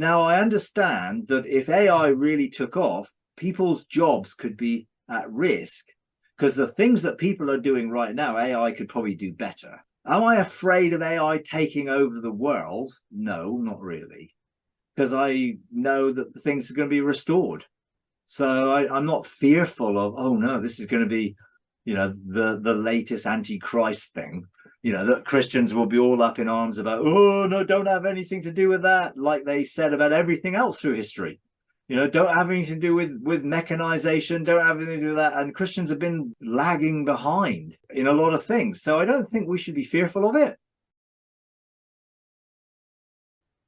Now, I understand that if AI really took off, people's jobs could be at risk because the things that people are doing right now, AI could probably do better. Am I afraid of AI taking over the world? No, not really, because I know that the things are going to be restored. So I'm not fearful of, oh no, this is going to be, the latest antichrist thing, that Christians will be all up in arms about, oh no, don't have anything to do with that, like they said about everything else through history. Don't have anything to do with mechanization, don't have anything to do with that. And Christians have been lagging behind in a lot of things. So I don't think we should be fearful of it.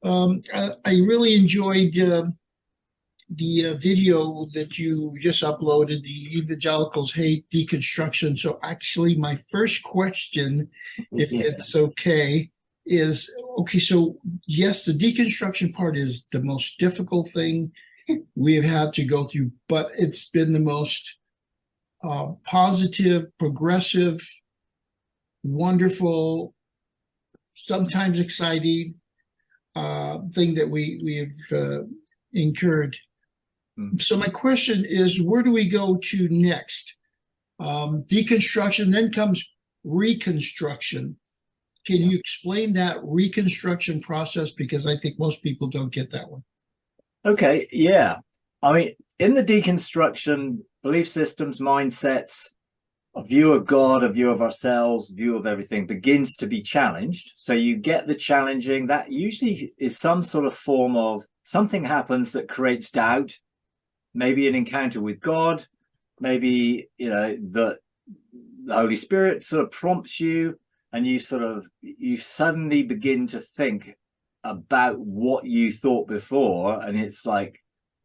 I really enjoyed the video that you just uploaded, the Evangelicals Hate Deconstruction. So actually, my first question, if it's okay, is, okay, so yes, the deconstruction part is the most difficult thing we've had to go through, but it's been the most positive, progressive, wonderful, sometimes exciting thing that we have incurred. So my question is, where do we go to next? Deconstruction, then comes reconstruction. Can you explain that reconstruction process? Because I think most people don't get that one. Okay, yeah. I mean, in the deconstruction, belief systems, mindsets, a view of God, a view of ourselves, view of everything begins to be challenged. So you get the challenging. That usually is some sort of form of something happens that creates doubt, maybe an encounter with God, maybe, the Holy Spirit sort of prompts you and you suddenly begin to think about what you thought before. And it's like,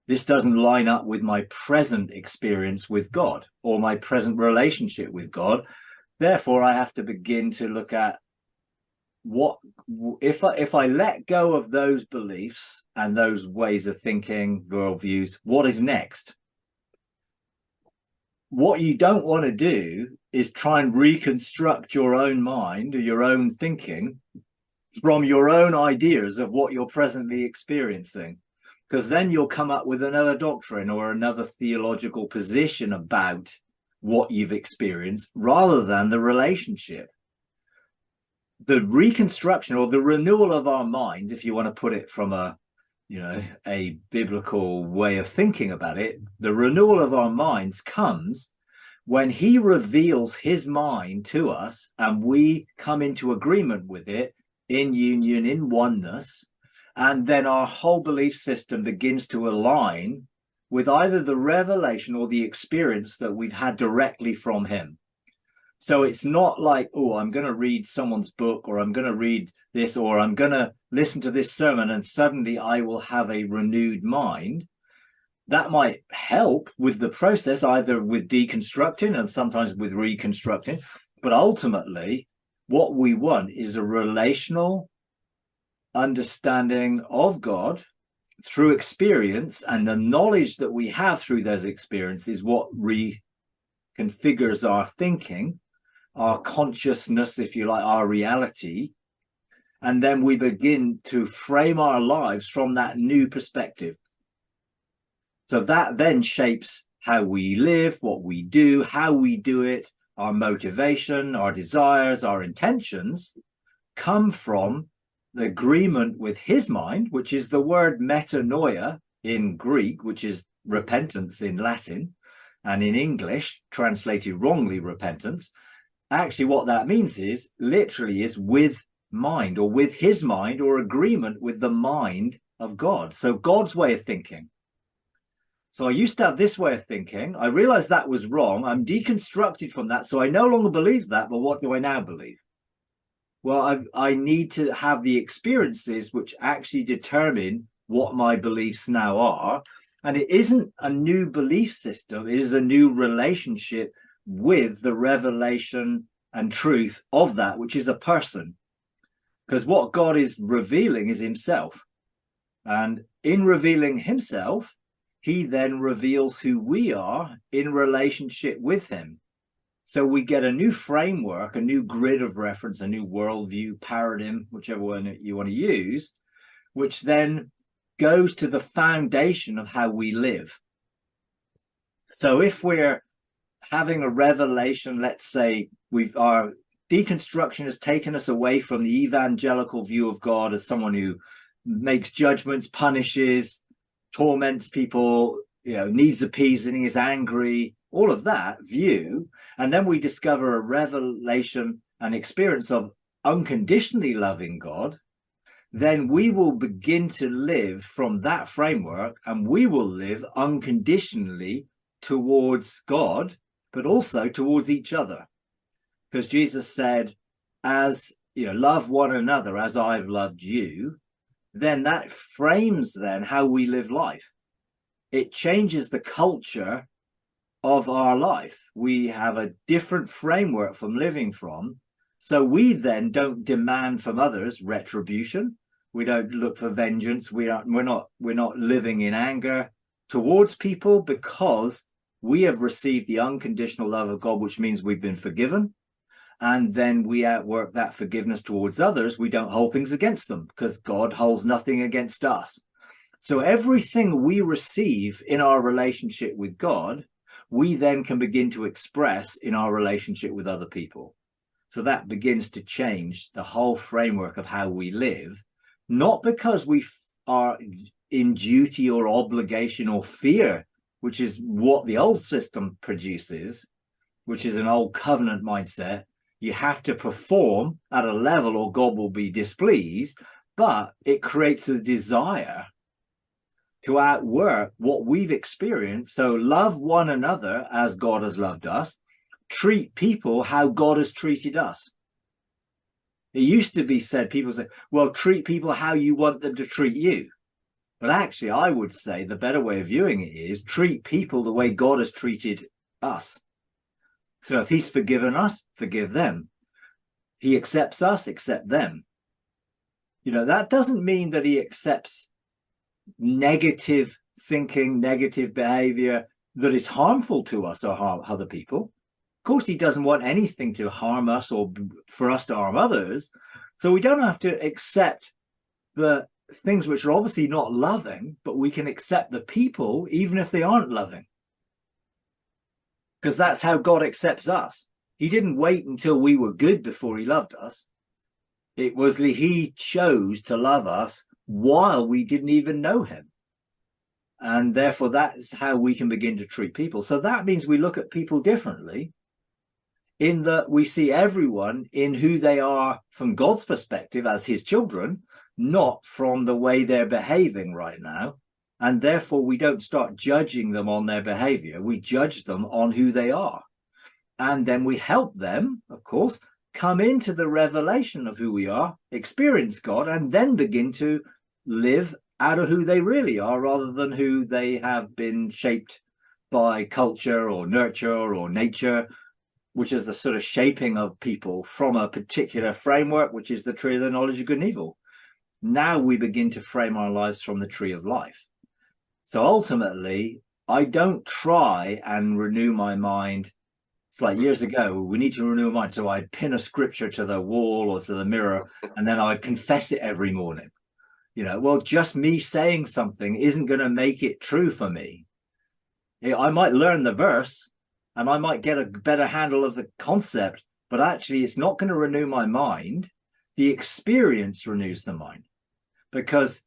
this doesn't line up with my present experience with God or my present relationship with God. Therefore, I have to begin to look at what if I let go of those beliefs and those ways of thinking, worldviews, what is next? What you don't want to do is try and reconstruct your own mind or your own thinking from your own ideas of what you're presently experiencing, because then you'll come up with another doctrine or another theological position about what you've experienced rather than the relationship. The reconstruction or the renewal of our mind, if you want to put it from a biblical way of thinking about it, the renewal of our minds comes when he reveals his mind to us and we come into agreement with it, in union, in oneness, and then our whole belief system begins to align with either the revelation or the experience that we've had directly from him. So it's not like, oh, I'm going to read someone's book, or I'm going to read this, or I'm going to listen to this sermon, and suddenly I will have a renewed mind. That might help with the process, either with deconstructing and sometimes with reconstructing. But ultimately, what we want is a relational understanding of God through experience, and the knowledge that we have through those experiences, what reconfigures our thinking, our consciousness, if you like, our reality. And then we begin to frame our lives from that new perspective. So that then shapes how we live, what we do, how we do it, our motivation, our desires, our intentions come from the agreement with his mind, which is the word metanoia in Greek, which is repentance in Latin, and in English, translated wrongly, repentance. Actually, what that means is literally is with mind, or with his mind, or agreement with the mind of God. So God's way of thinking. So I used to have this way of thinking. I realized that was wrong. I'm deconstructed from that. So I no longer believe that. But what do I now believe? Well, I need to have the experiences which actually determine what my beliefs now are. And it isn't a new belief system. It is a new relationship with the revelation and truth of that, which is a person. Because what God is revealing is himself. And in revealing himself, he then reveals who we are in relationship with him. So we get a new framework, a new grid of reference, a new worldview, paradigm, whichever one you want to use, which then goes to the foundation of how we live. So if we're having a revelation, let's say our deconstruction has taken us away from the evangelical view of God as someone who makes judgments, punishes, torments people, needs appeasing, is angry, all of that view. And then we discover a revelation, an experience of unconditionally loving God. Then we will begin to live from that framework, and we will live unconditionally towards God, but also towards each other. Because Jesus said, as love one another as I've loved you, then that frames then how we live life. It changes the culture of our life. We have a different framework from living from. So we then don't demand from others retribution. We don't look for vengeance. We're not living in anger towards people, because we have received the unconditional love of God, which means we've been forgiven. And then we outwork that forgiveness towards others. We don't hold things against them, because God holds nothing against us. So everything we receive in our relationship with God, we then can begin to express in our relationship with other people. So that begins to change the whole framework of how we live, not because we are in duty or obligation or fear, which is what the old system produces, which is an old covenant mindset. You have to perform at a level or God will be displeased, but it creates a desire to outwork what we've experienced. So love one another as God has loved us, treat people how God has treated us. It used to be said, people say, well, treat people how you want them to treat you. But actually, I would say the better way of viewing it is treat people the way God has treated us. So if he's forgiven us, forgive them. He accepts us, accept them. That doesn't mean that he accepts negative thinking, negative behavior that is harmful to us or harm other people. Of course, he doesn't want anything to harm us or for us to harm others. So we don't have to accept the things which are obviously not loving, but we can accept the people even if they aren't loving. Because that's how God accepts us. He didn't wait until we were good before he loved us. It was he chose to love us while we didn't even know him. And therefore, that's how we can begin to treat people. So that means we look at people differently, in that we see everyone in who they are from God's perspective as his children, not from the way they're behaving right now. And therefore, we don't start judging them on their behavior. We judge them on who they are. And then we help them, of course, come into the revelation of who we are, experience God, and then begin to live out of who they really are, rather than who they have been shaped by culture or nurture or nature, which is the sort of shaping of people from a particular framework, which is the tree of the knowledge of good and evil. Now we begin to frame our lives from the tree of life. So ultimately, I don't try and renew my mind. It's like years ago, we need to renew our mind. So I'd pin a scripture to the wall or to the mirror, and then I'd confess it every morning. Well, just me saying something isn't going to make it true for me. I might learn the verse and I might get a better handle of the concept, but actually it's not going to renew my mind. The experience renews the mind, because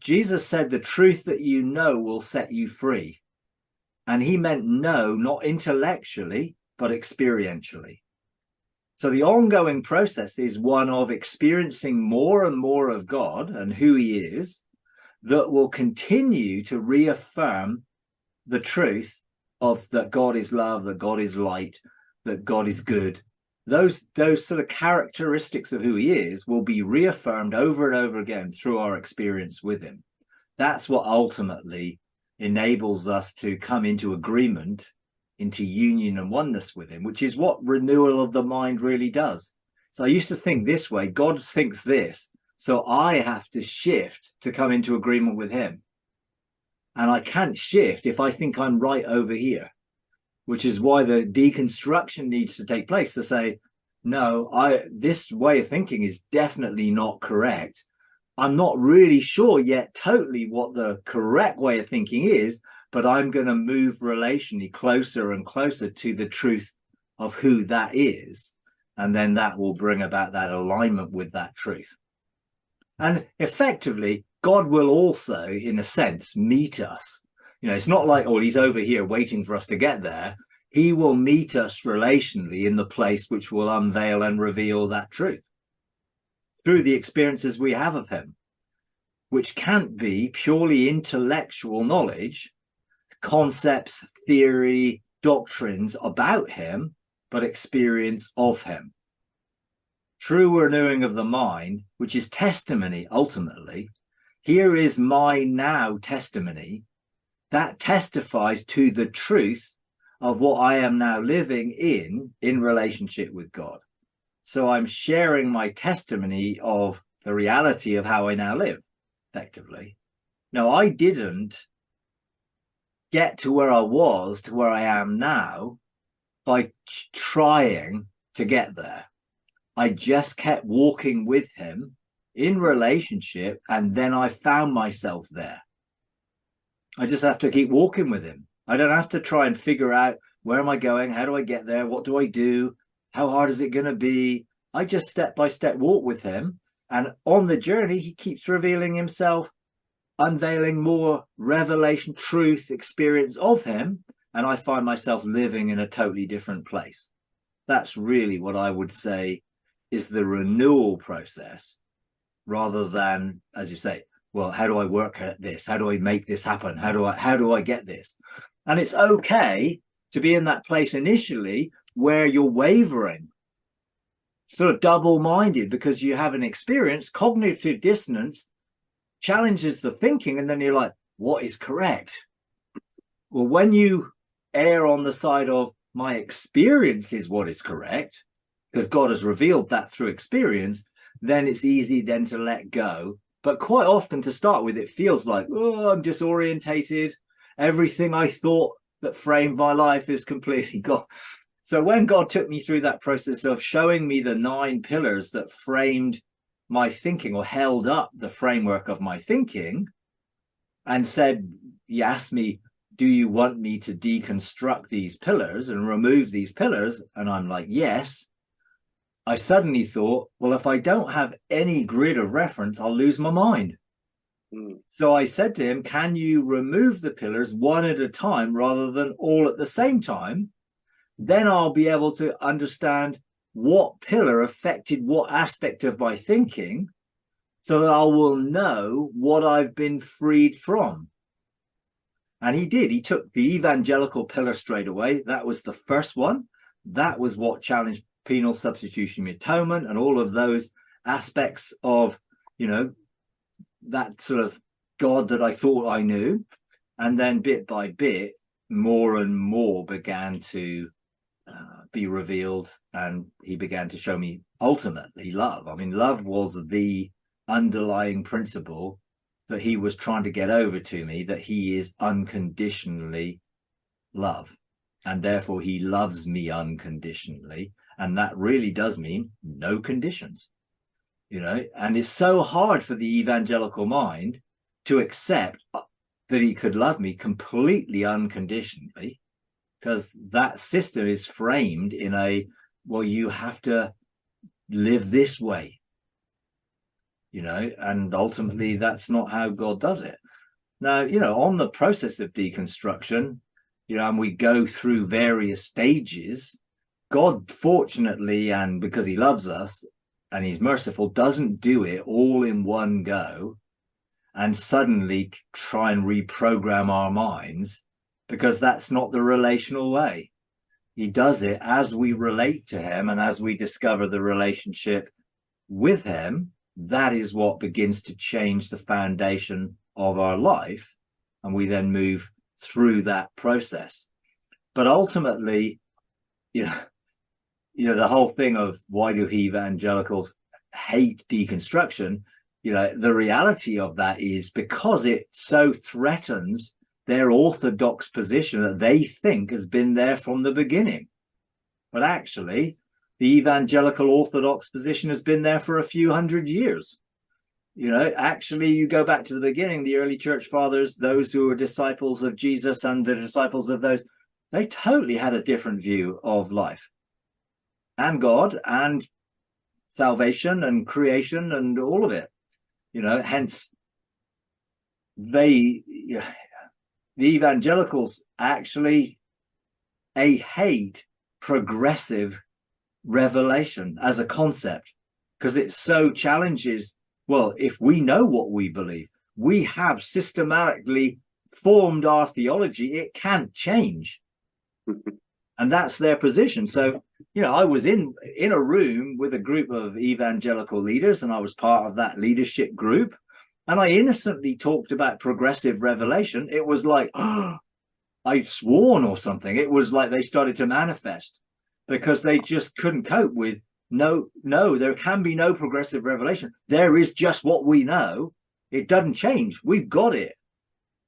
Jesus said the truth that you know will set you free. And he meant know, not intellectually, but experientially. So the ongoing process is one of experiencing more and more of God and who he is, that will continue to reaffirm the truth of that God is love, that God is light, that God is good. Those sort of characteristics of who he is will be reaffirmed over and over again through our experience with him. That's what ultimately enables us to come into agreement, into union and oneness with him, which is what renewal of the mind really does. So I used to think this way: God thinks this, so I have to shift to come into agreement with him. And I can't shift if I think I'm right over here, which is why the deconstruction needs to take place, to say, no, this way of thinking is definitely not correct. I'm not really sure yet totally what the correct way of thinking is, but I'm going to move relationally closer and closer to the truth of who that is. And then that will bring about that alignment with that truth. And effectively, God will also, in a sense, meet us. You know, it's not like, oh, he's over here waiting for us to get there. He will meet us relationally in the place which will unveil and reveal that truth through the experiences we have of him, which can't be purely intellectual knowledge, concepts, theory, doctrines about him, but experience of him. True renewing of the mind, which is testimony ultimately. Here is my now testimony that testifies to the truth of what I am now living in relationship with God. So I'm sharing my testimony of the reality of how I now live, effectively. Now, I didn't get to where I was, to where I am now, by trying to get there. I just kept walking with him in relationship, and then I found myself there. I just have to keep walking with him. I don't have to try and figure out, where am I going? How do I get there? What do I do? How hard is it going to be? I just step by step walk with him. And on the journey, he keeps revealing himself, unveiling more revelation, truth, experience of him. And I find myself living in a totally different place. That's really what I would say is the renewal process, rather than, as you say, well, how do I work at this? How do I make this happen? How do I get this? And it's okay to be in that place initially where you're wavering, sort of double-minded, because you have an experience. Cognitive dissonance challenges the thinking, and then you're like, what is correct? Well, when you err on the side of my experience is what is correct, because God has revealed that through experience, then it's easy then to let go. But quite often to start with, it feels like, oh, I'm disorientated. Everything I thought that framed my life is completely gone. So when God took me through that process of showing me the 9 pillars that framed my thinking, or held up the framework of my thinking, and said, he asked me, do you want me to deconstruct these pillars and remove these pillars? And I'm like, yes. I suddenly thought, well, if I don't have any grid of reference, I'll lose my mind. So I said to him, can you remove the pillars one at a time rather than all at the same time? Then I'll be able to understand what pillar affected what aspect of my thinking, so that I will know what I've been freed from. And he did. He took the evangelical pillar straight away. That was the first one. That was what challenged penal substitutionary atonement and all of those aspects of, you know, that sort of God that I thought I knew. And then bit by bit, more and more began to be revealed, and he began to show me ultimately love. I mean, love was the underlying principle that he was trying to get over to me, that he is unconditionally love, and therefore he loves me unconditionally. And that really does mean no conditions, you know. And it's so hard for the evangelical mind to accept that he could love me completely unconditionally, because that system is framed in a, well, you have to live this way, you know, and ultimately that's not how God does it. Now, you know, on the process of deconstruction, you know, and we go through various stages, God, fortunately, and because he loves us and he's merciful, doesn't do it all in one go and suddenly try and reprogram our minds, because that's not the relational way. He does it as we relate to him, and as we discover the relationship with him, that is what begins to change the foundation of our life, and we then move through that process. But ultimately, you know, the whole thing of why do evangelicals hate deconstruction, you know, the reality of that is because it so threatens their orthodox position that they think has been there from the beginning. But actually, the evangelical orthodox position has been there for a few hundred years. Actually, you go back to the beginning, the early church fathers, those who were disciples of Jesus and the disciples of those, they totally had a different view of life and God and salvation and creation and all of it. Hence the evangelicals actually hate progressive revelation as a concept, because it so challenges. Well, if we know what we believe, we have systematically formed our theology, it can't change. And that's their position. So, I was in a room with a group of evangelical leaders, and I was part of that leadership group. And I innocently talked about progressive revelation. It was like, I'd sworn or something. It was like they started to manifest, because they just couldn't cope with, no, there can be no progressive revelation. There is just what we know. It doesn't change. We've got it.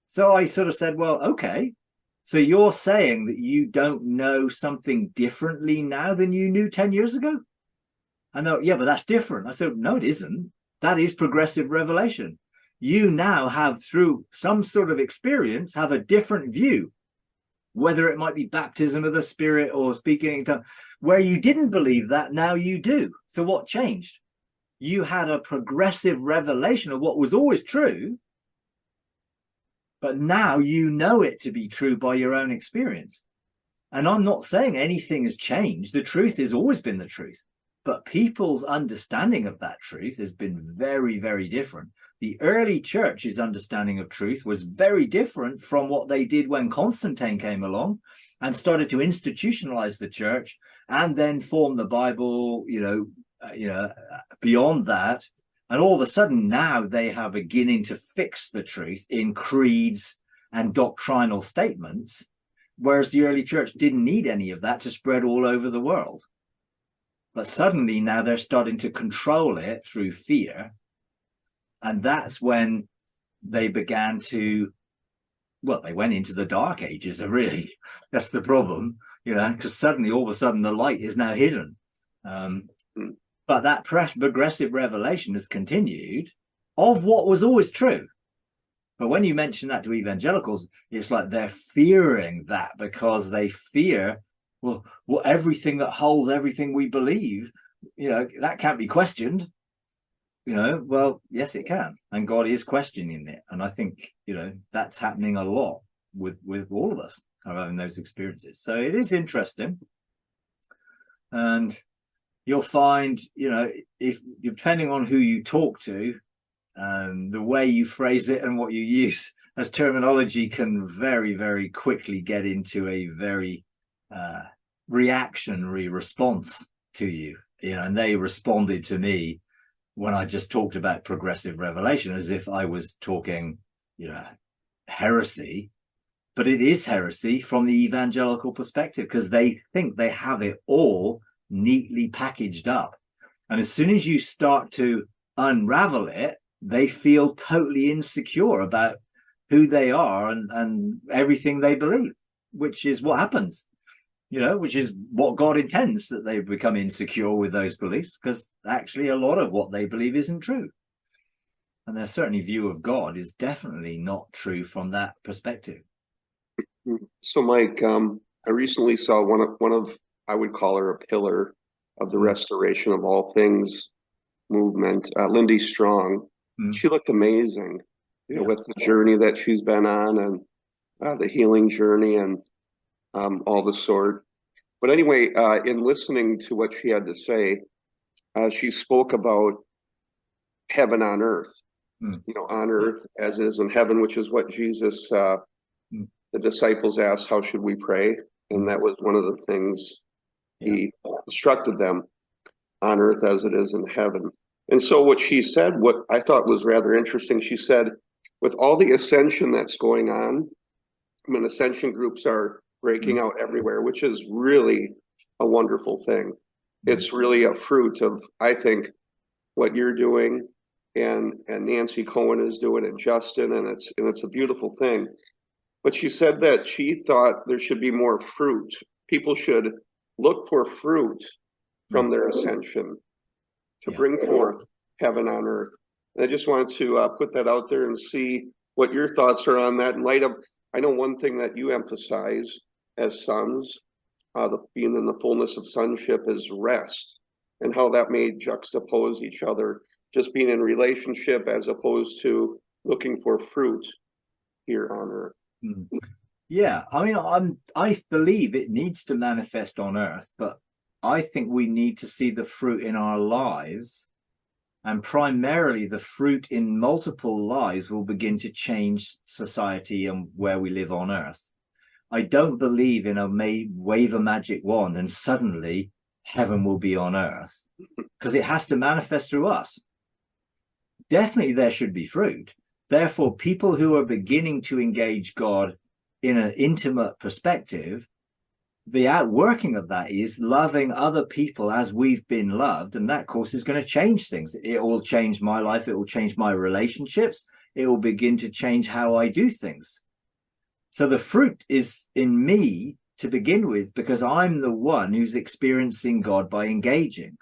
So I sort of said, well, okay. So you're saying that you don't know something differently now than you knew 10 years ago? I know, yeah, but that's different. I said, no, it isn't. That is progressive revelation. You now have, through some sort of experience, have a different view, whether it might be baptism of the Spirit or speaking in tongues, where you didn't believe that, now you do. So what changed? You had a progressive revelation of what was always true, but now you know it to be true by your own experience. And I'm not saying anything has changed. The truth has always been the truth. But people's understanding of that truth has been very, very different. The early church's understanding of truth was very different from what they did when Constantine came along and started to institutionalize the church and then form the Bible, beyond that. And all of a sudden now they are beginning to fix the truth in creeds and doctrinal statements, whereas the early church didn't need any of that to spread all over the world. But suddenly now they're starting to control it through fear. And that's when they began to, well, they went into the dark ages, really. That's the problem, because suddenly, all of a sudden, the light is now hidden. But that progressive revelation has continued of what was always true. But when you mention that to evangelicals, it's like they're fearing that, because they fear, well, everything that holds everything we believe, that can't be questioned. Well, yes, it can. And God is questioning it. And I think, that's happening a lot with all of us having those experiences. So it is interesting. And you'll find, if depending on who you talk to, the way you phrase it and what you use as terminology can very, very quickly get into a very reactionary response to you. And they responded to me when I just talked about progressive revelation as if I was talking, heresy. But it is heresy from the evangelical perspective, because they think they have it all neatly packaged up. And as soon as you start to unravel it, they feel totally insecure about who they are and everything they believe, which is what happens, which is what God intends, that they become insecure with those beliefs, because actually a lot of what they believe isn't true. And their certainly view of God is definitely not true from that perspective. So, Mike, I recently saw one of I would call her a pillar of the restoration of all things movement, Lindy Strong. She looked amazing, with the journey that she's been on, and the healing journey, and all the sort. But anyway, in listening to what she had to say, she spoke about heaven on earth, on earth as it is in heaven, which is what Jesus, the disciples asked, how should we pray? And that was one of the things he instructed them, on earth as it is in heaven. And so what she said, what I thought was rather interesting, she said, with all the ascension that's going on, ascension groups are breaking out everywhere, which is really a wonderful thing. It's really a fruit of, I think, what you're doing and Nancy Cohen is doing, and Justin, and it's a beautiful thing. But she said that she thought there should be more fruit. People should look for fruit from their ascension to bring forth heaven on earth. And I just wanted to put that out there and see what your thoughts are on that in light of, I know one thing that you emphasize as sons, being in the fullness of sonship is rest, and how that may juxtapose each other, just being in relationship as opposed to looking for fruit here on earth. Yeah, I mean, I believe it needs to manifest on earth, but I think we need to see the fruit in our lives, and primarily the fruit in multiple lives will begin to change society and where we live on earth. I don't believe in a wave a magic wand and suddenly heaven will be on earth, because it has to manifest through us. Definitely there should be fruit. Therefore, people who are beginning to engage God in an intimate perspective, the outworking of that is loving other people as we've been loved. And that, of course, is going to change things. It will change my life. It will change my relationships. It will begin to change how I do things. So the fruit is in me to begin with, because I'm the one who's experiencing God by engaging.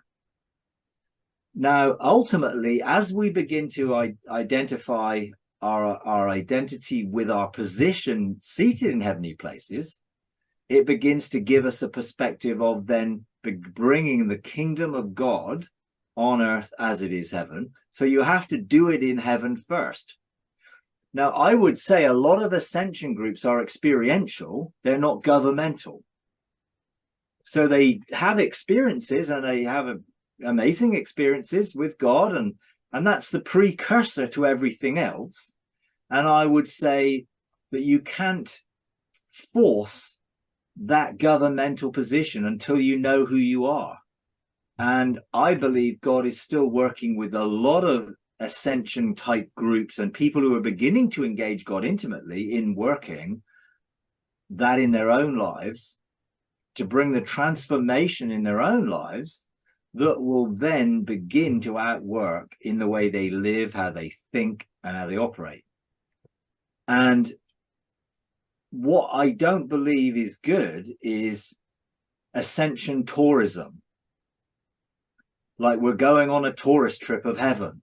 Now, ultimately, as we begin to identify our identity with our position seated in heavenly places, it begins to give us a perspective of then bringing the kingdom of God on earth as it is heaven. So you have to do it in heaven first. Now, I would say a lot of ascension groups are experiential. They're not governmental. So they have experiences, and they have amazing experiences with God, and that's the precursor to everything else. And I would say that you can't force that governmental position until you know who you are. And I believe God is still working with a lot of ascension type groups and people who are beginning to engage God intimately in working that in their own lives to bring the transformation in their own lives that will then begin to outwork in the way they live, how they think, and how they operate. And what I don't believe is good is ascension tourism. Like we're going on a tourist trip of heaven.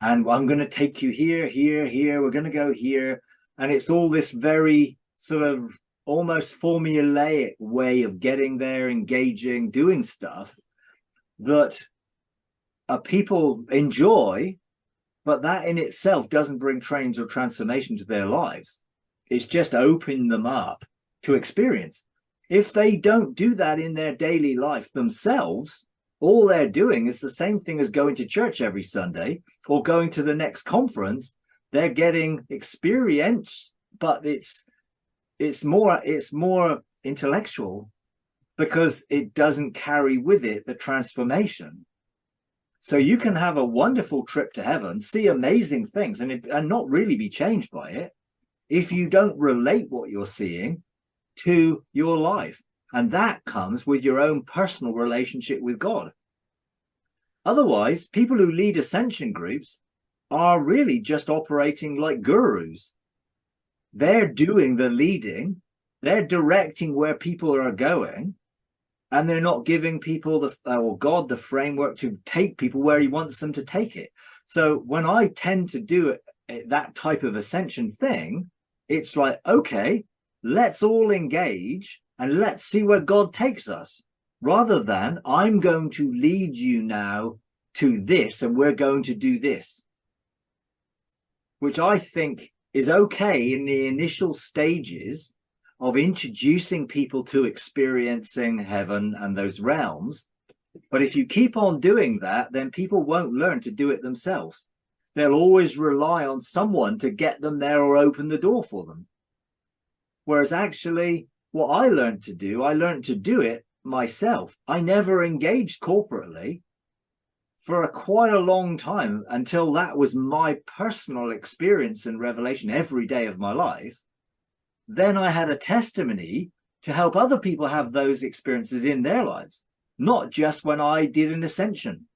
And I'm going to take you here, here, here. We're going to go here. And it's all this very sort of almost formulaic way of getting there, engaging, doing stuff that people enjoy, but that in itself doesn't bring change or transformation to their lives. It's just opening them up to experience. If they don't do that in their daily life themselves, all they're doing is the same thing as going to church every Sunday or going to the next conference. They're getting experience, but it's more intellectual, because it doesn't carry with it the transformation. So you can have a wonderful trip to heaven, see amazing things, and not really be changed by it if you don't relate what you're seeing to your life. And that comes with your own personal relationship with God. Otherwise, people who lead ascension groups are really just operating like gurus. They're doing the leading, they're directing where people are going, and they're not giving people or God the framework to take people where he wants them to take it. So when I tend to do that type of ascension thing, it's like, okay, let's all engage and let's see where God takes us, rather than I'm going to lead you now to this and we're going to do this, which I think is okay in the initial stages of introducing people to experiencing heaven and those realms. But if you keep on doing that, then people won't learn to do it themselves. They'll always rely on someone to get them there or open the door for them. Whereas actually, what I learned to do it myself. I never engaged corporately for quite a long time until that was my personal experience and revelation every day of my life. Then I had a testimony to help other people have those experiences in their lives, not just when I did an ascension.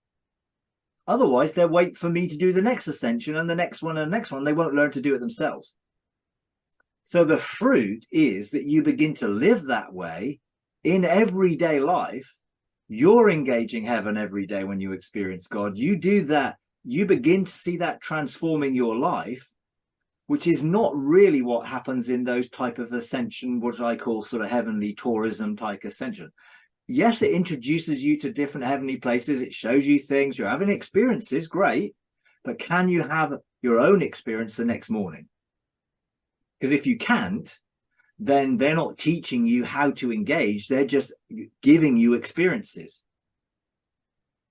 Otherwise, they'll wait for me to do the next ascension and the next one and the next one. They won't learn to do it themselves. So the fruit is that you begin to live that way in everyday life. You're engaging heaven every day when you experience God. You do that you begin to see that transforming your life, which is not really what happens in those type of ascension, what I call sort of heavenly tourism type ascension. Yes, it introduces you to different heavenly places. It shows you things. You're having experiences, great. But can you have your own experience the next morning? Because if you can't, then they're not teaching you how to engage. They're just giving you experiences.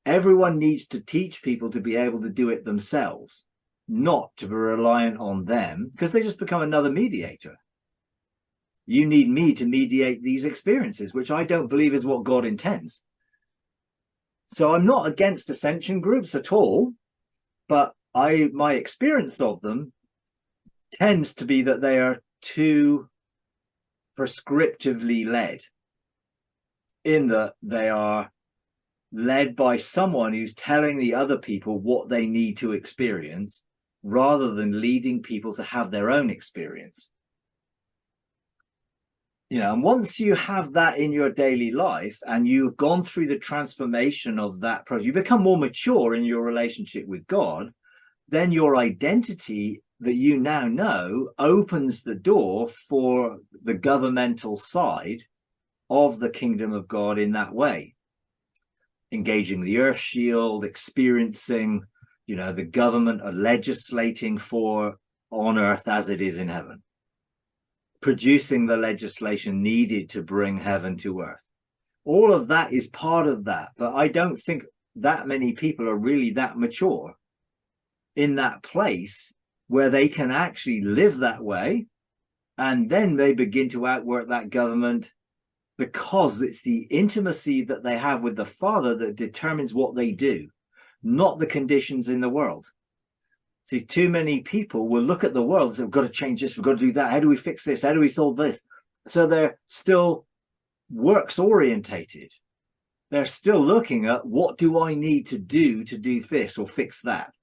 Everyone needs to teach people to be able to do it themselves, not to be reliant on them, because they just become another mediator. You need me to mediate these experiences, which I don't believe is what God intends. So I'm not against ascension groups at all, but my experience of them tends to be that they are too prescriptively led, in that they are led by someone who's telling the other people what they need to experience, rather than leading people to have their own experience. You know, and once you have that in your daily life and you've gone through the transformation of that process, you become more mature in your relationship with God, then your identity that you now know opens the door for the governmental side of the kingdom of God in that way. Engaging the earth shield, experiencing, you know, the government are legislating for on earth as it is in heaven. Producing the legislation needed to bring heaven to earth. All of that is part of that, but I don't think that many people are really that mature in that place where they can actually live that way, and then they begin to outwork that government, because it's the intimacy that they have with the Father that determines what they do, not the conditions in the world. See, too many people will look at the world and say, we've got to change this, we've got to do that. How do we fix this? How do we solve this? So they're still works orientated. They're still looking at, what do I need to do this or fix that?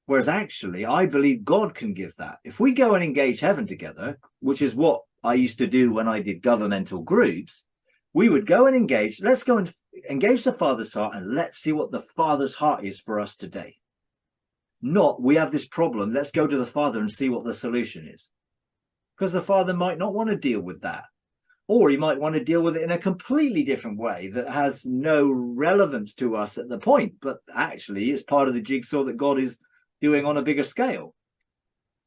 Whereas actually, I believe God can give that. If we go and engage heaven together, which is what I used to do when I did governmental groups, we would go and engage. Let's go and engage the Father's heart, and let's see what the Father's heart is for us today. Not, we have this problem, let's go to the Father and see what the solution is. Because the Father might not want to deal with that. Or he might want to deal with it in a completely different way that has no relevance to us at the point, but actually it's part of the jigsaw that God is doing on a bigger scale.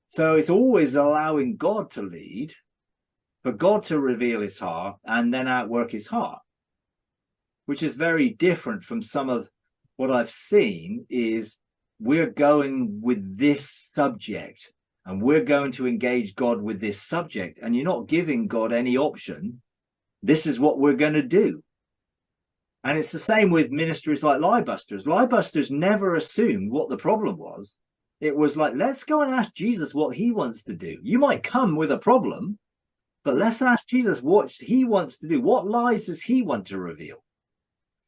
So it's always allowing God to lead, for God to reveal his heart and then outwork his heart, which is very different from some of what I've seen is, we're going with this subject and we're going to engage God with this subject, and you're not giving God any option. This is what we're going to do. And it's the same with ministries like Liebusters. Liebusters never assumed what the problem was. It was like, let's go and ask Jesus what he wants to do. You might come with a problem, but let's ask Jesus what he wants to do. What lies does he want to reveal?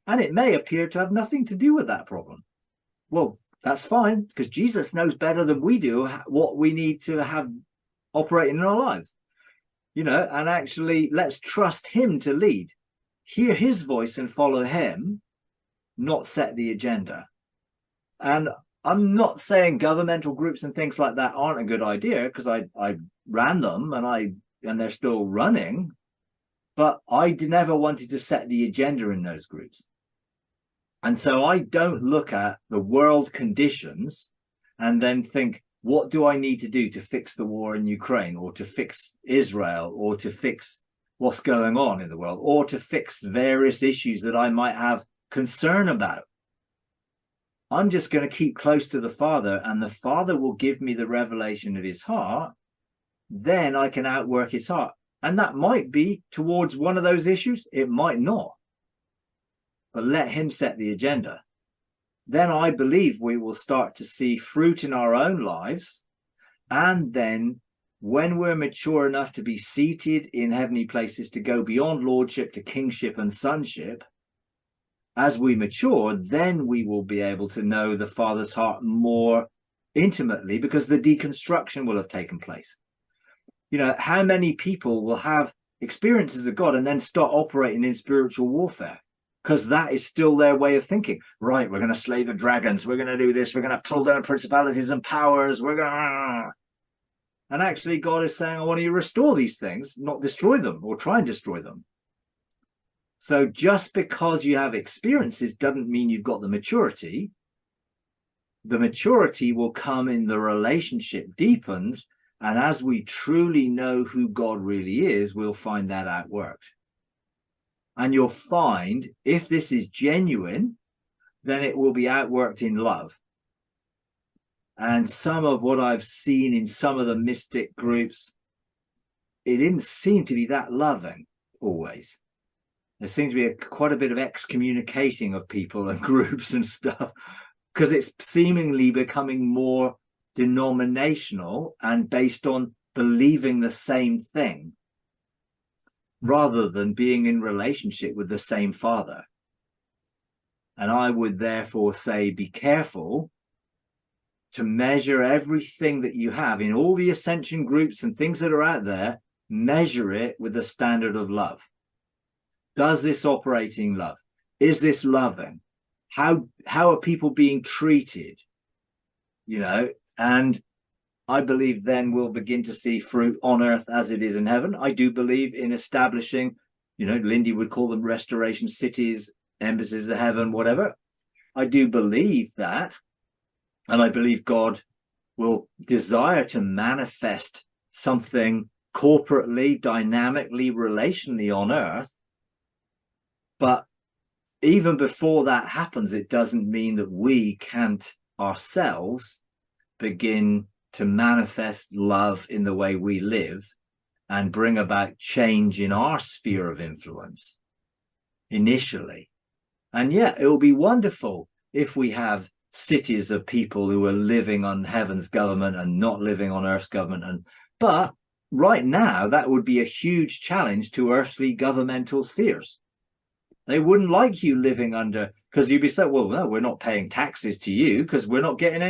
And it may appear to have nothing to do with that problem. Well, that's fine, because Jesus knows better than we do what we need to have operating in our lives. You know, and actually, let's trust him to lead. Hear his voice and follow him, not set the agenda. And I'm not saying governmental groups and things like that aren't a good idea, because I ran them and they're still running, but I never wanted to set the agenda in those groups. And so I don't look at the world conditions and then think, what do I need to do to fix the war in Ukraine, or to fix Israel, or to fix what's going on in the world, or to fix various issues that I might have concern about. I'm just going to keep close to the Father, and the Father will give me the revelation of his heart. Then I can outwork his heart. And that might be towards one of those issues. It might not. But let him set the agenda. Then I believe we will start to see fruit in our own lives. And then when we're mature enough to be seated in heavenly places, to go beyond lordship to kingship and sonship, as we mature, then we will be able to know the Father's heart more intimately, because the deconstruction will have taken place. You know, how many people will have experiences of God and then start operating in spiritual warfare? because that is still their way of thinking. Right, we're going to slay the dragons, we're going to do this, we're going to pull down principalities and powers, we're going to... And actually God is saying, I want you to restore these things, not destroy them or try and destroy them. So just because you have experiences doesn't mean you've got the maturity. The maturity will come in the relationship deepens, and as we truly know who God really is, we'll find that outworked. And you'll find if this is genuine, then it will be outworked in love. And some of what I've seen in some of the mystic groups, it didn't seem to be that loving always. There seems to be quite a bit of excommunicating of people and groups and stuff, because it's seemingly becoming more denominational and based on believing the same thing rather than being in relationship with the same Father. And I would therefore say, be careful to measure everything that you have in all the ascension groups and things that are out there, measure it with the standard of love. Does this operate in love? Is this loving? How are people being treated? You know, and I believe then we'll begin to see fruit on earth as it is in heaven. I do believe in establishing, you know, Lindy would call them restoration cities, embassies of heaven, whatever. I do believe that. And I believe God will desire to manifest something corporately, dynamically, relationally on earth. But even before that happens, it doesn't mean that we can't ourselves begin to manifest love in the way we live and bring about change in our sphere of influence initially. And yeah, it will be wonderful if we have cities of people who are living on heaven's government and not living on earth's government. But right now, that would be a huge challenge to earthly governmental spheres. They wouldn't like you living under, because you'd be so, well, no, we're not paying taxes to you because we're not getting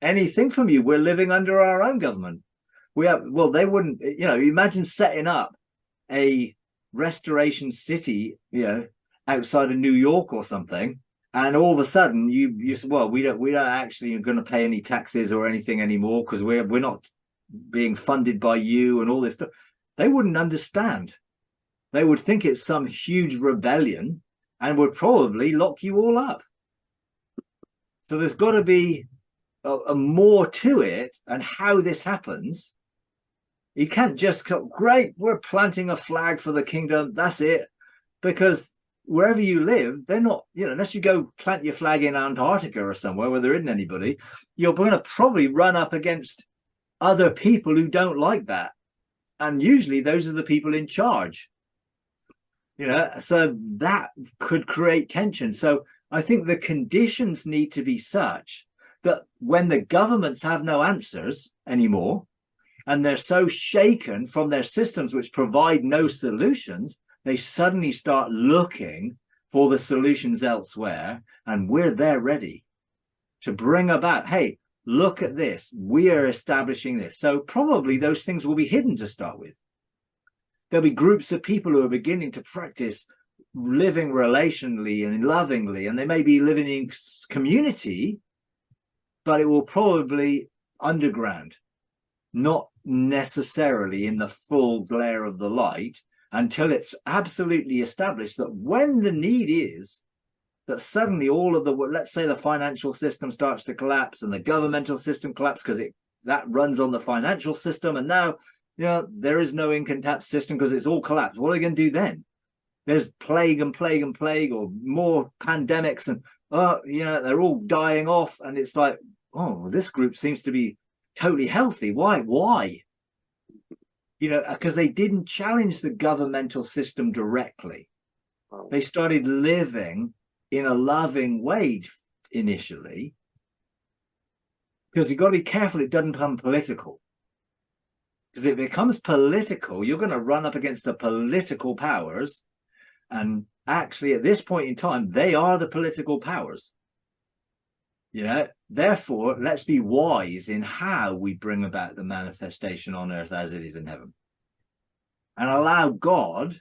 anything from you. We're living under our own government. They wouldn't, you know, imagine setting up a restoration city, you know, outside of New York or something, and all of a sudden you say, well, we don't actually going to pay any taxes or anything anymore because we're not being funded by you and all this stuff. They wouldn't understand. They would think it's some huge rebellion and would probably lock you all up. So there's got to be a more to it, and how this happens. You can't just go, great, we're planting a flag for the kingdom, that's it. Because wherever you live, they're not, you know, unless you go plant your flag in Antarctica or somewhere where there isn't anybody, you're going to probably run up against other people who don't like that. And usually those are the people in charge. You know, so that could create tension. So I think the conditions need to be such that when the governments have no answers anymore, and they're so shaken from their systems which provide no solutions, they suddenly start looking for the solutions elsewhere, and we're there ready to bring about, hey, look at this, we are establishing this. So probably those things will be hidden to start with. There'll be groups of people who are beginning to practice living relationally and lovingly, and they may be living in community, but it will probably underground, not necessarily in the full glare of the light, until it's absolutely established that when the need is, that suddenly all of the, let's say the financial system starts to collapse and the governmental system collapses because that runs on the financial system, and now, you know, there is no income tax system because it's all collapsed. What are they going to do then? There's plague and plague and plague, or more pandemics, and you know, they're all dying off, and it's like, oh, this group seems to be totally healthy. Why? You know, because they didn't challenge the governmental system directly. They started living in a loving way initially, because you've got to be careful it doesn't become political. Because if it becomes political, you're going to run up against the political powers. And actually, at this point in time, they are the political powers. You know, therefore, let's be wise in how we bring about the manifestation on earth as it is in heaven. And allow God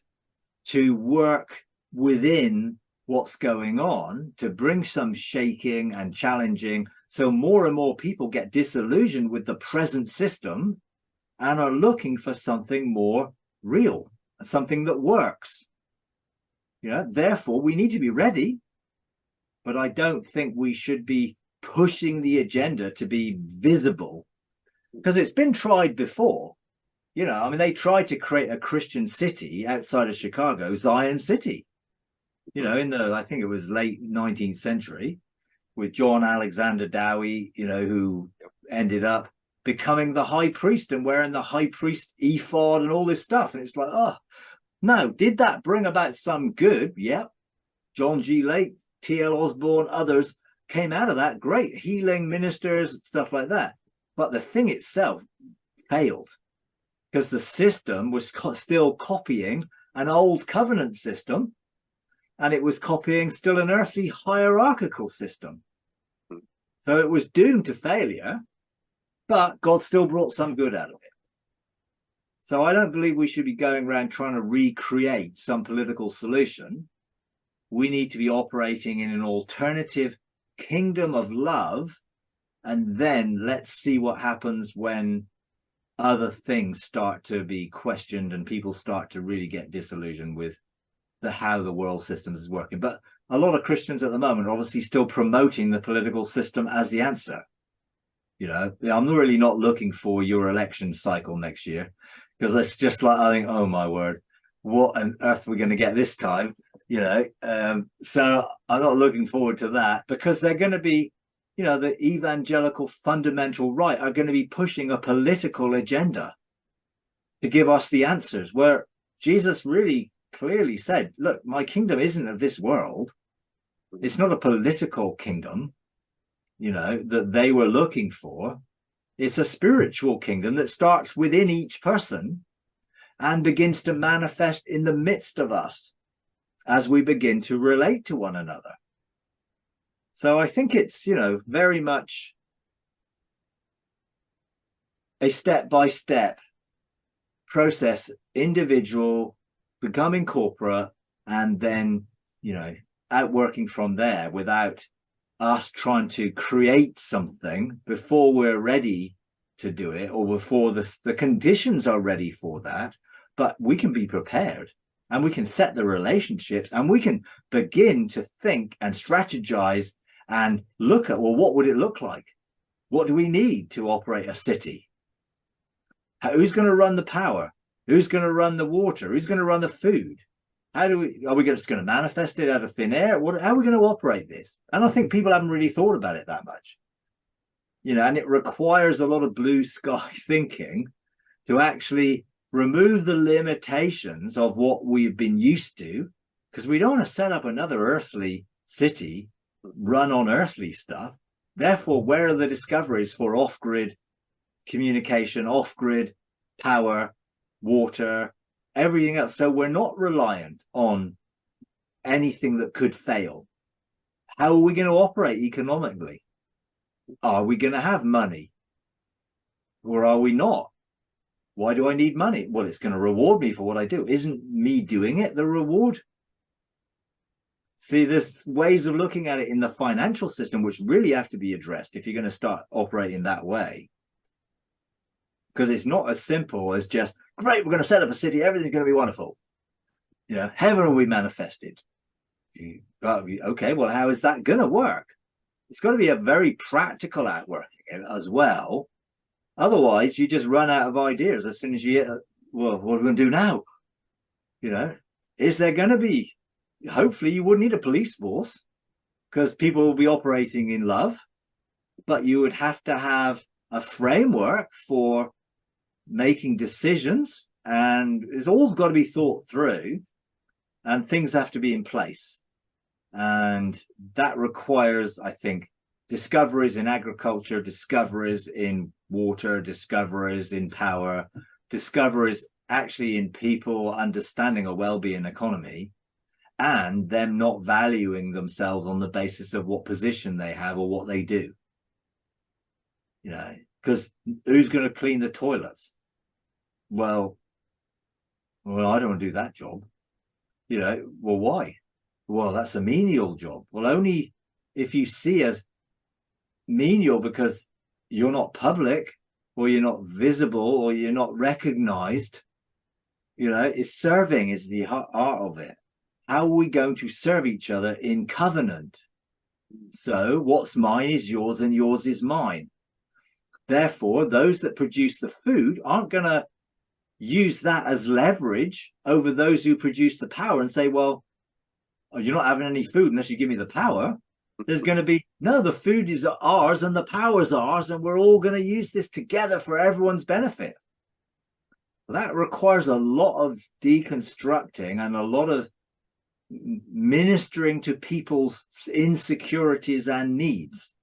to work within what's going on to bring some shaking and challenging, so more and more people get disillusioned with the present system and are looking for something more real, something that works. Therefore we need to be ready, but I don't think we should be pushing the agenda to be visible, because it's been tried before. They tried to create a Christian city outside of Chicago, Zion City, I think it was late 19th century, with John Alexander Dowie, who ended up becoming the high priest and wearing the high priest ephod and all this stuff. And it's like, oh, no, did that bring about some good? Yeah. John G. Lake, T.L. Osborne, others came out of that, great healing ministers, stuff like that. But the thing itself failed, because the system was still copying an old covenant system, and it was copying still an earthly hierarchical system. So it was doomed to failure, but God still brought some good out of it. So I don't believe we should be going around trying to recreate some political solution. We need to be operating in an alternative kingdom of love, and then let's see what happens when other things start to be questioned and people start to really get disillusioned with how the world system is working. But a lot of Christians at the moment are obviously still promoting the political system as the answer. I'm really not looking for your election cycle next year, because it's just like, I think, oh my word, what on earth are we going to get this time? So I'm not looking forward to that, because they're going to be, the evangelical fundamental right are going to be pushing a political agenda to give us the answers, where Jesus really clearly said, look, my kingdom isn't of this world. It's not a political kingdom, that they were looking for. It's a spiritual kingdom that starts within each person and begins to manifest in the midst of us as we begin to relate to one another. So I think it's, very much a step-by-step process, individual, becoming corporate, and then, outworking from there, without us trying to create something before we're ready to do it, or before the conditions are ready for that. But we can be prepared, and we can set the relationships, and we can begin to think and strategize and look at, well, what would it look like? What do we need to operate a city? Who's going to run the power? Who's going to run the water? Who's going to run the food? Are we just going to manifest it out of thin air? How are we going to operate this? And I think people haven't really thought about it that much. And it requires a lot of blue sky thinking to actually remove the limitations of what we've been used to, because we don't want to set up another earthly city run on earthly stuff. Therefore, where are the discoveries for off-grid communication, off-grid power, water, everything else? So we're not reliant on anything that could fail. How are we going to operate economically? Are we going to have money, or are we not? Why do I need money? Well, it's going to reward me for what I do. Isn't me doing it the reward? See, there's ways of looking at it in the financial system which really have to be addressed if you're going to start operating that way. Because it's not as simple as just, great, we're going to set up a city, everything's going to be wonderful. Heaven will be manifested. Okay, well, how is that going to work? It's got to be a very practical outworking as well. Otherwise, you just run out of ideas as soon as you get, well, what are we going to do now? Is there going to be, hopefully you wouldn't need a police force, because people will be operating in love, but you would have to have a framework for making decisions, and it's all got to be thought through, and things have to be in place. And that requires, I think, discoveries in agriculture, discoveries in water, discoveries in power, discoveries actually in people understanding a well-being economy, and them not valuing themselves on the basis of what position they have or what they do. Because who's going to clean the toilets? Well, I don't want to do that job. Well, why? Well, that's a menial job. Well, only if you see as menial because you're not public, or you're not visible, or you're not recognized. It's serving is the art of it. How are we going to serve each other in covenant? So what's mine is yours, and yours is mine. Therefore, those that produce the food aren't going to use that as leverage over those who produce the power and say, well, you're not having any food unless you give me the power. There's going to be, no, the food is ours and the power is ours, and we're all going to use this together for everyone's benefit. That requires a lot of deconstructing and a lot of ministering to people's insecurities and needs,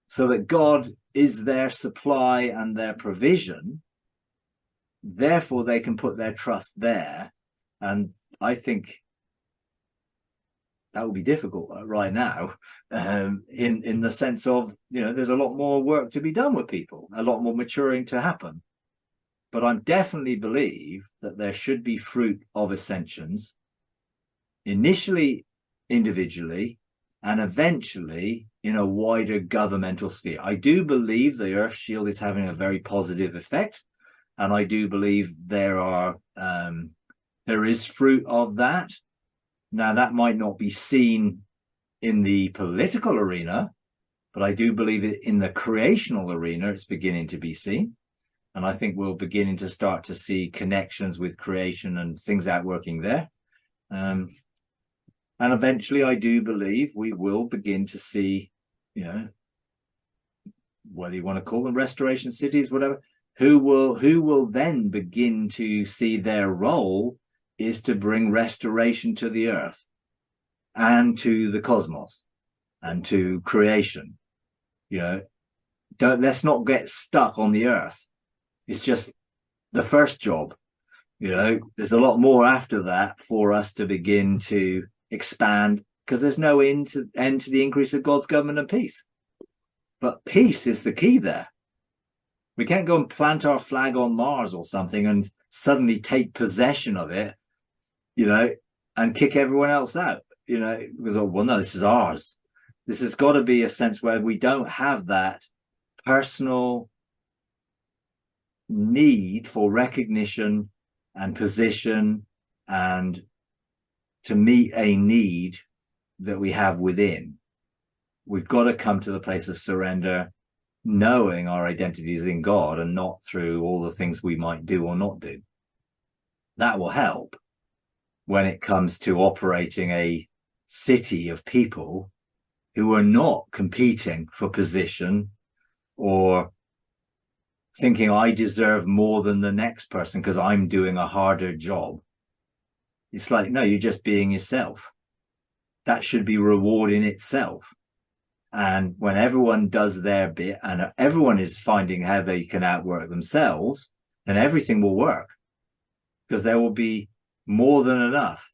so that God is their supply and their provision. Therefore, they can put their trust there. And I think that will be difficult right now, in the sense of, there's a lot more work to be done with people, a lot more maturing to happen. But I definitely believe that there should be fruit of ascensions, initially individually, and eventually in a wider governmental sphere. I do believe the Earth Shield is having a very positive effect, and I do believe there is fruit of that. Now, that might not be seen in the political arena, but I do believe it in the creational arena, it's beginning to be seen. And I think we're beginning to start to see connections with creation and things outworking there. And eventually, I do believe we will begin to see, whether you want to call them restoration cities, whatever, who will then begin to see their role is to bring restoration to the earth and to the cosmos and to creation. Let's not get stuck on the earth. It's just the first job. There's a lot more after that for us to begin to expand, because there's no end to the increase of God's government and peace. But peace is the key there. We can't go and plant our flag on Mars or something and suddenly take possession of it, and kick everyone else out, because, well, no, this is ours. This has got to be a sense where we don't have that personal need for recognition and position and to meet a need that we have within. We've got to come to the place of surrender, knowing our identity is in God and not through all the things we might do or not do. That will help when it comes to operating a city of people who are not competing for position or thinking I deserve more than the next person because I'm doing a harder job. It's like, no, you're just being yourself. That should be reward in itself. And when everyone does their bit and everyone is finding how they can outwork themselves, then everything will work, because there will be more than enough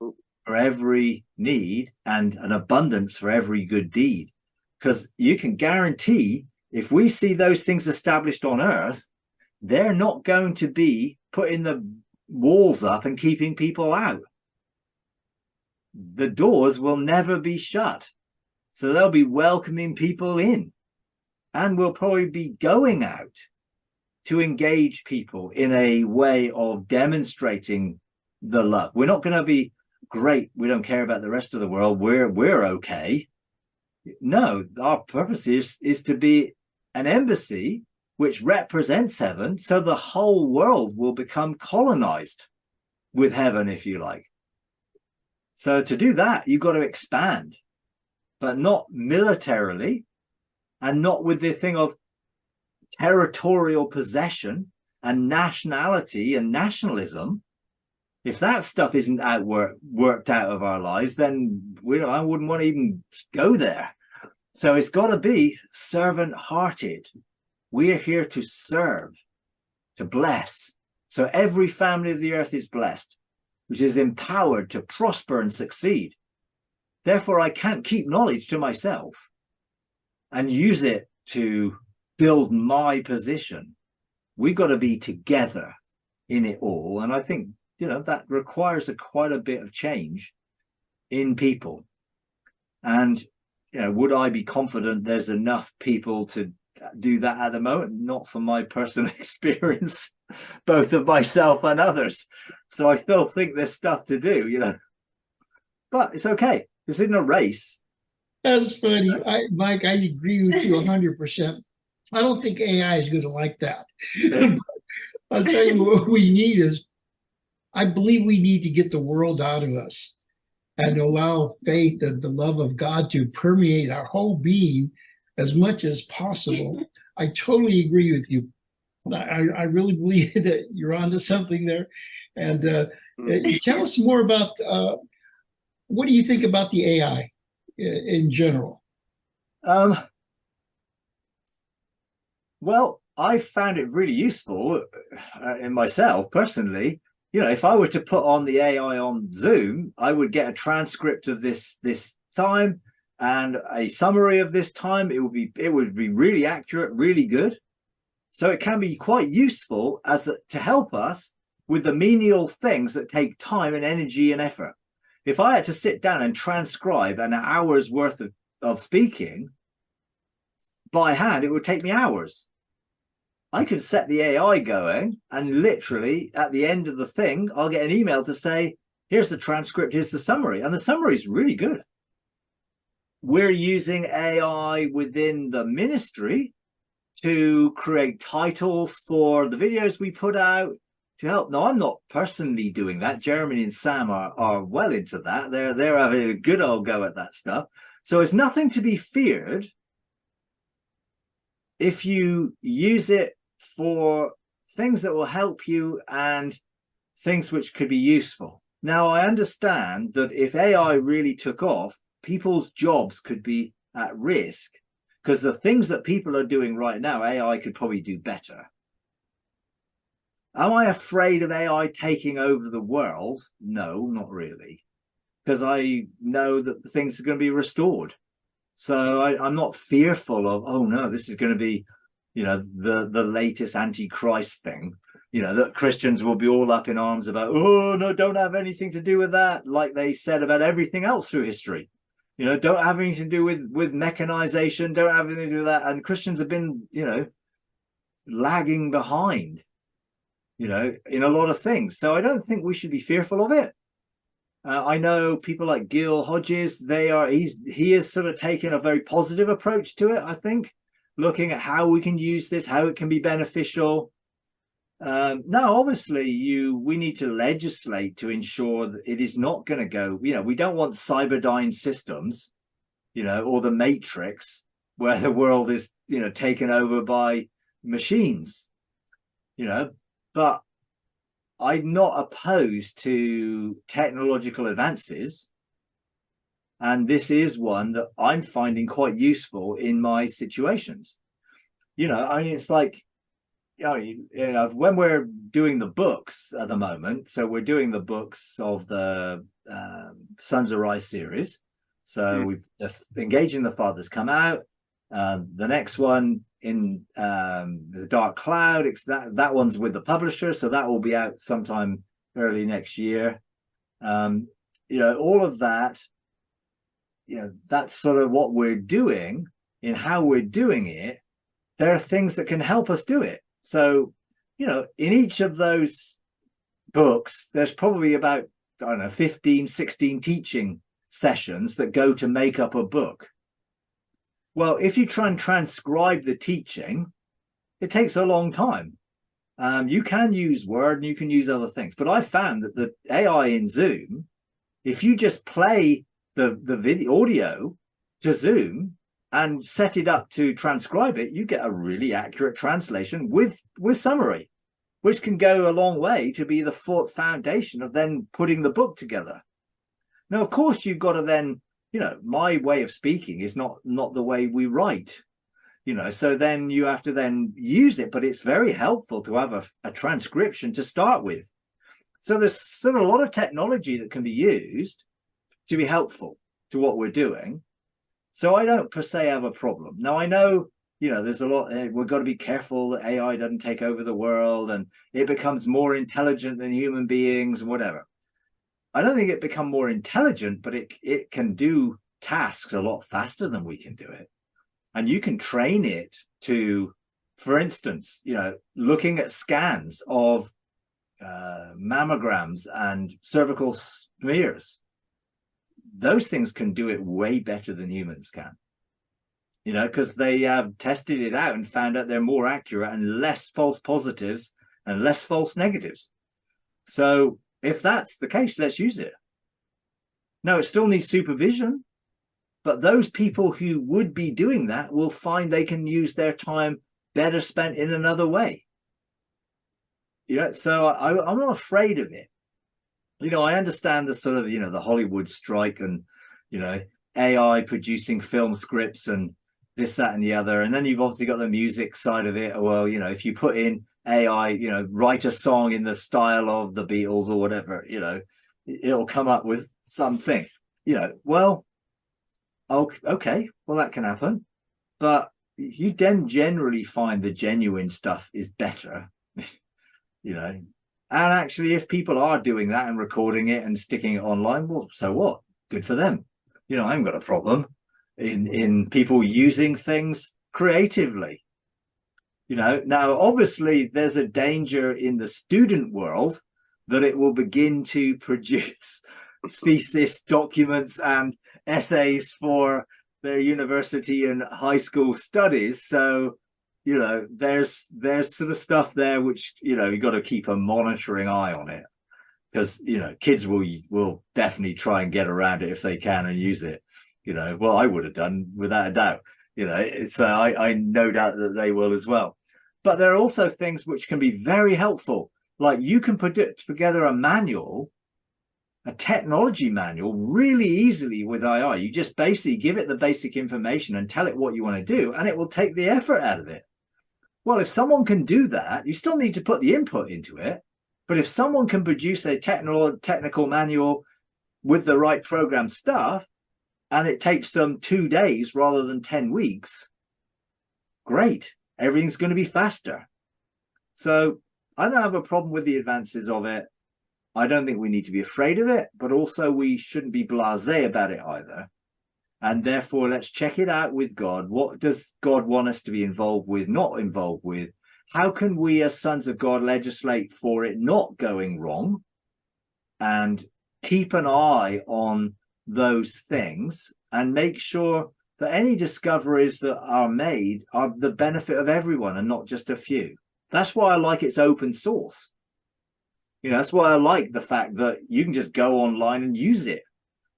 for every need and an abundance for every good deed. Because you can guarantee, if we see those things established on earth, they're not going to be putting the walls up and keeping people out. The doors will never be shut. So they'll be welcoming people in, and we'll probably be going out to engage people in a way of demonstrating the love. We're not going to be great. We don't care about the rest of the world. We're okay. No, our purpose is to be an embassy which represents heaven, so the whole world will become colonized with heaven, if you like. So to do that, you've got to expand, but not militarily and not with the thing of territorial possession and nationality and nationalism. If that stuff isn't worked out of our lives, then I wouldn't want to even go there. So it's got to be servant-hearted. We are here to serve, to bless. So every family of the earth is blessed, which is empowered to prosper and succeed. Therefore, I can't keep knowledge to myself and use it to build my position. We've got to be together in it all. And I think, that requires quite a bit of change in people. And, would I be confident there's enough people to do that at the moment? Not from my personal experience, both of myself and others. So I still think there's stuff to do, but it's okay. This isn't a race. That's funny. Mike, I agree with you 100%. I don't think AI is going to like that. I'll tell you what we need is, I believe we need to get the world out of us and allow faith and the love of God to permeate our whole being as much as possible. I totally agree with you. I really believe that you're onto something there. And tell us more about what do you think about the AI in general? Well, I found it really useful in myself personally. If I were to put on the AI on Zoom, I would get a transcript of this time and a summary of this time. It would be really accurate, really good. So it can be quite useful to help us with the menial things that take time and energy and effort. If I had to sit down and transcribe an hour's worth of speaking by hand, it would take me hours. I can set the AI going, and literally at the end of the thing, I'll get an email to say, here's the transcript, here's the summary. And the summary is really good. We're using AI within the ministry to create titles for the videos we put out to help. Now, I'm not personally doing that. Jeremy and Sam are well into that. They're having a good old go at that stuff. So it's nothing to be feared if you use it for things that will help you and things which could be useful. Now, I understand that if AI really took off, people's jobs could be at risk, because the things that people are doing right now, AI could probably do better. Am I afraid of AI taking over the world? No, not really, because I know that the things are going to be restored. So I'm not fearful of, oh no, this is going to be, the latest antichrist thing, that Christians will be all up in arms about. Oh no, don't have anything to do with that, like they said about everything else through history. Don't have anything to do with mechanization, don't have anything to do with that. And Christians have been, lagging behind, in a lot of things. So I don't think we should be fearful of it. I know people like Gil Hodges, he is sort of taking a very positive approach to it, I think, looking at how we can use this, how it can be beneficial. Now, obviously, we need to legislate to ensure that it is not going to go, we don't want Cyberdyne systems, or the Matrix, where the world is, taken over by machines, but I'm not opposed to technological advances. And this is one that I'm finding quite useful in my situations. It's like, when we're doing the books at the moment, so we're doing the books of the Sons of Rise series. So we've Engaging the Fathers come out. The next one in the Dark Cloud, that one's with the publisher, so that will be out sometime early next year. All of that, that's sort of what we're doing. In how we're doing it, there are things that can help us do it. So, in each of those books, there's probably about, 15, 16 teaching sessions that go to make up a book. Well, if you try and transcribe the teaching, it takes a long time. You can use Word and you can use other things. But I found that the AI in Zoom, if you just play the video audio to Zoom and set it up to transcribe it, you get a really accurate translation with summary, which can go a long way to be the foundation of then putting the book together. Now, of course, you've got to then, my way of speaking is not the way we write, so then you have to then use it, but it's very helpful to have a transcription to start with. So there's sort of a lot of technology that can be used to be helpful to what we're doing. So I don't per se have a problem. Now, I know, there's a lot, we've got to be careful that AI doesn't take over the world and it becomes more intelligent than human beings and whatever. I don't think it become more intelligent, but it can do tasks a lot faster than we can do it. And you can train it to, for instance, you know, looking at scans of mammograms and cervical smears. Those things can do it way better than humans can, you know, because they have tested it out and found out they're more accurate and less false positives and less false negatives. So if that's the case, let's use it. Now, it still needs supervision, but those people who would be doing that will find they can use their time better spent in another way. You know, so I'm not afraid of it. You know, I understand the sort of, you know, the Hollywood strike and, you know, AI producing film scripts and this, that, and the other. And then you've obviously got the music side of it. Well, you know, if you put in AI, you know, write a song in the style of the Beatles or whatever, you know, it'll come up with something, you know. Well, okay, well, that can happen. But you then generally find the genuine stuff is better, you know. And actually, if people are doing that and recording it and sticking it online, well, so what? Good for them. You know, I haven't got a problem in people using things creatively. You know, now, obviously, there's a danger in the student world that it will begin to produce thesis documents and essays for their university and high school studies. So, you know, there's sort of stuff there which, you know, you've got to keep a monitoring eye on it, because, you know, kids will definitely try and get around it if they can and use it. You know, well, I would have done without a doubt. You know, it's I no doubt that they will as well. But there are also things which can be very helpful. Like you can put together a manual, a technology manual, really easily with AI. You just basically give it the basic information and tell it what you want to do, and it will take the effort out of it. Well, if someone can do that, you still need to put the input into it. But if someone can produce a technical manual with the right program stuff, and it takes them 2 days rather than 10 weeks, great. Everything's going to be faster. So I don't have a problem with the advances of it. I don't think we need to be afraid of it, but also we shouldn't be blasé about it either. And therefore, let's check it out with God. What does God want us to be involved with, not involved with? How can we as sons of God legislate for it not going wrong? And keep an eye on those things and make sure that any discoveries that are made are the benefit of everyone and not just a few. That's why I like it's open source. You know, that's why I like the fact that you can just go online and use it.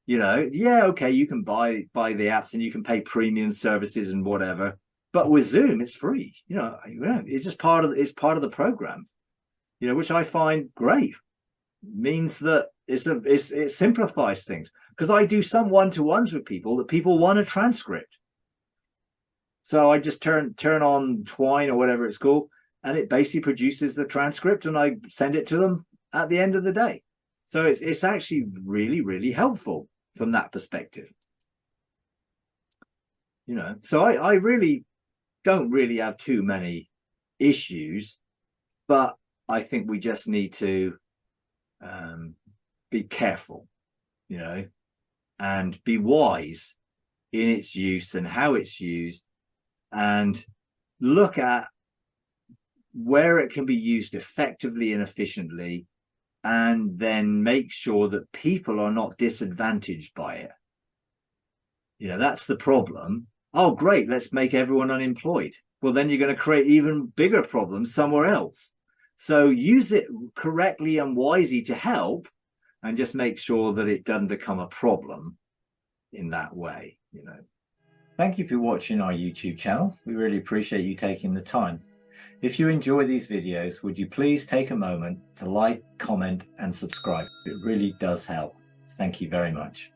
You know, yeah, okay, you can buy the apps and you can pay premium services and whatever. But with Zoom, it's free. You know, it's just part of the program. You know, which I find great. Means that it simplifies things, because I do some one-to-ones with people that people want a transcript. So I just turn on Twine or whatever it's called, and it basically produces the transcript, and I send it to them at the end of the day. So it's actually really, really helpful from that perspective. You know, so I really don't really have too many issues, but I think we just need to be careful, you know, and be wise in its use and how it's used, and look at where it can be used effectively and efficiently, and then make sure that people are not disadvantaged by it. You know, that's the problem. Oh, great, let's make everyone unemployed. Well, then you're going to create even bigger problems somewhere else. So use it correctly and wisely to help, and just make sure that it doesn't become a problem in that way, you know. Thank you for watching our YouTube channel. We really appreciate you taking the time. If you enjoy these videos, would you please take a moment to like, comment, and subscribe? It really does help. Thank you very much.